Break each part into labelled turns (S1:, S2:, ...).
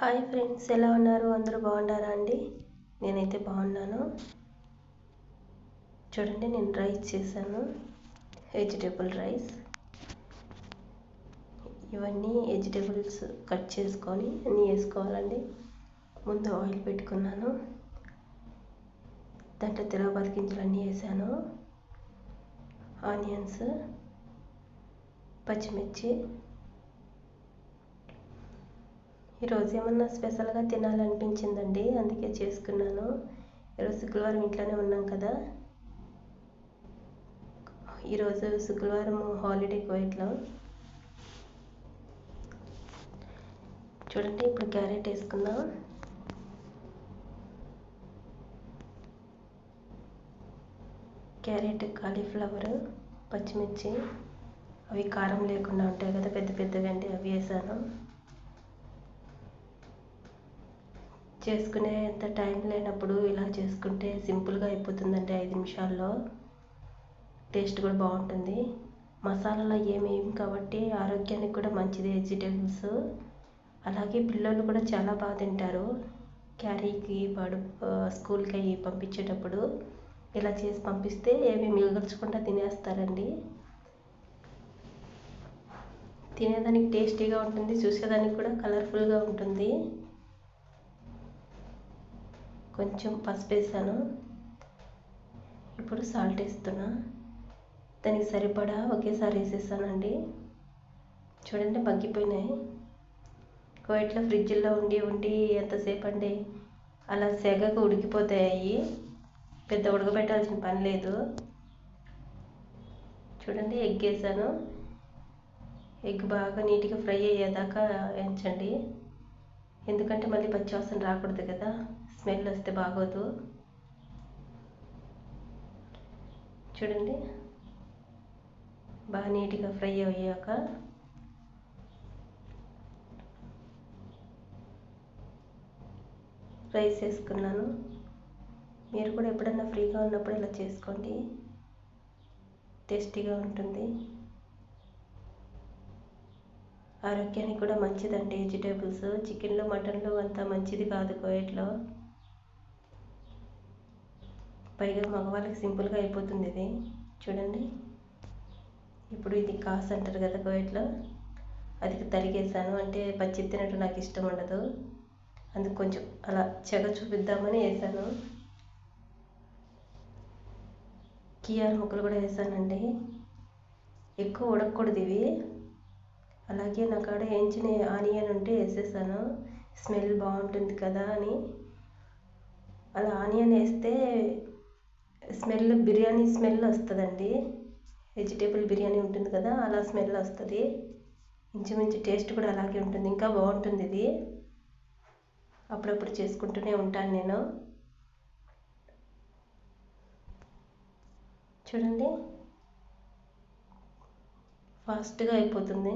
S1: Hi friends, ఎలా ఉన్నారు? అందరూ బాగున్నారా అండి? నేనైతే బాగున్నాను. చూడండి, నేను రైస్ చేశాను, వెజిటేబుల్ రైస్. ఇవన్నీ వెజిటేబుల్స్ కట్ చేసుకొని అన్నీ వేసుకోవాలండి. ముందు ఆయిల్ పెట్టుకున్నాను, దాంట్లో తిరగబాతు గింజలు అన్నీ వేసాను, ఆనియన్స్, పచ్చిమిర్చి. ఈరోజు ఏమన్నా స్పెషల్గా తినాలనిపించిందండి, అందుకే చేసుకున్నాను. ఈరోజు శుక్రవారం ఇంట్లోనే ఉన్నాం కదా. ఈరోజు శుక్రవారం హాలిడే కువైట్లో. చూడండి, ఇప్పుడు క్యారెట్ వేసుకుందాం. క్యారెట్, కాలీఫ్లవర్, పచ్చిమిర్చి, అవి కారం లేకుండా ఉంటాయి కదా, పెద్ద పెద్దగా అండి, అవి వేసాను. చేసుకునేంత టైం లేనప్పుడు ఇలా చేసుకుంటే సింపుల్గా అయిపోతుందండి, 5 నిమిషాల్లో. టేస్ట్ కూడా బాగుంటుంది. మసాలాలో ఏమేమి కాబట్టి ఆరోగ్యానికి కూడా మంచిది వెజిటేబుల్స్. అలాగే పిల్లలు కూడా చాలా బాగా తింటారు. క్యారీకి స్కూల్కి అవి పంపించేటప్పుడు ఇలా చేసి పంపిస్తే ఏమి మిగల్చకుండా తినేస్తారండి. తినేదానికి టేస్టీగా ఉంటుంది, చూసేదానికి కూడా కలర్ఫుల్గా ఉంటుంది. కొంచెం పసుపు వేసాను. ఇప్పుడు సాల్ట్ వేస్తున్నా, దానికి సరిపడా ఒకేసారి వేసేసానండి. చూడండి, మగ్గిపోయినాయి. కువైట్లో ఫ్రిడ్జ్లో ఉండి ఉండి ఎంతసేపు అండి, అలా సెగగా ఉడికిపోతాయి. పెద్ద ఉడకబెట్టాల్సిన పని లేదు. చూడండి, ఎగ్ వేసాను. ఎగ్ బాగా నీట్గా ఫ్రై అయ్యేదాకా వేయించండి, ఎందుకంటే మళ్ళీ పచ్చివాసన రాకూడదు కదా, స్మెల్ వస్తే బాగోదు. చూడండి, బాగా నీట్గా ఫ్రై అయ్యాక రైస్ వేసుకున్నాను. మీరు కూడా ఎప్పుడన్నా ఫ్రీగా ఉన్నప్పుడు ఇలా చేసుకోండి, టేస్టీగా ఉంటుంది. ఆరోగ్యానికి కూడా మంచిదండి వెజిటేబుల్స్. చికెన్లు, మటన్లు అంత మంచిది కాదు కువైట్లో. పైగా మగవాళ్ళకి సింపుల్గా అయిపోతుంది ఇది. చూడండి, ఇప్పుడు ఇది కాస్ అంటారు కదా కువైట్లో, అది తరిగేసాను. అంటే పచ్చి తినట్టు నాకు ఇష్టం ఉండదు, అందుకు కొంచెం అలా చెగ చూపిద్దామని వేసాను. కియార్ ముక్కలు కూడా వేసానండి. ఎక్కువ ఉడకకూడదు ఇవి. అలాగే నా కాడ వేయించిన ఆనియన్ ఉంటే వేసేసాను, స్మెల్ బాగుంటుంది కదా అని. అలా ఆనియన్ వేస్తే స్మెల్, బిర్యానీ స్మెల్ వస్తుందండి. వెజిటేబుల్ బిర్యానీ ఉంటుంది కదా, అలా స్మెల్ వస్తుంది. ఇంచుమించు టేస్ట్ కూడా అలాగే ఉంటుంది, ఇంకా బాగుంటుంది ఇది. అప్పుడప్పుడు చేసుకుంటూనే ఉంటాను నేను. చూడండి, ఫాస్ట్గా అయిపోతుంది,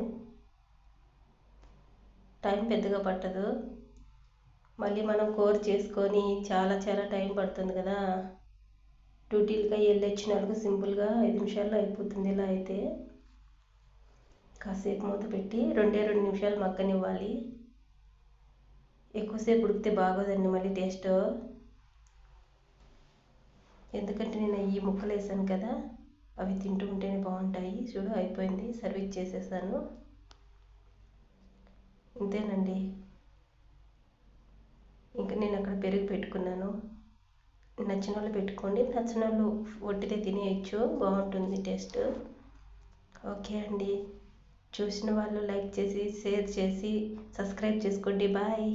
S1: టైం పెద్దగా పట్టదు. మళ్ళీ మనం కూర చేసుకొని చాలా చాలా టైం పడుతుంది కదా. డ్యూటీలుగా వెళ్ళొచ్చిన వాళ్ళకి సింపుల్గా 5 నిమిషాల్లో అయిపోతుంది. ఇలా అయితే కాసేపు మూత పెట్టి 2 నిమిషాలు మగ్గనివ్వాలి. ఎక్కువసేపు ఉడికితే బాగోదండి మళ్ళీ టేస్ట్, ఎందుకంటే నేను ఈ ముక్కలు వేసాను కదా, అవి తింటూ ఉంటేనే బాగుంటాయి. చూడు, అయిపోయింది, సర్వీస్ చేసేసాను. ఇంతేనండి. ఇంకా నేను అక్కడ పెరుగు పెట్టుకున్నాను. నచ్చిన వాళ్ళు పెట్టుకోండి, నచ్చిన వాళ్ళు వట్టిదే తినేయచ్చు, బాగుంటుంది టేస్ట్. ఓకే అండి, చూసిన వాళ్ళు లైక్ చేసి, షేర్ చేసి, సబ్స్క్రైబ్ చేసుకోండి. బాయ్.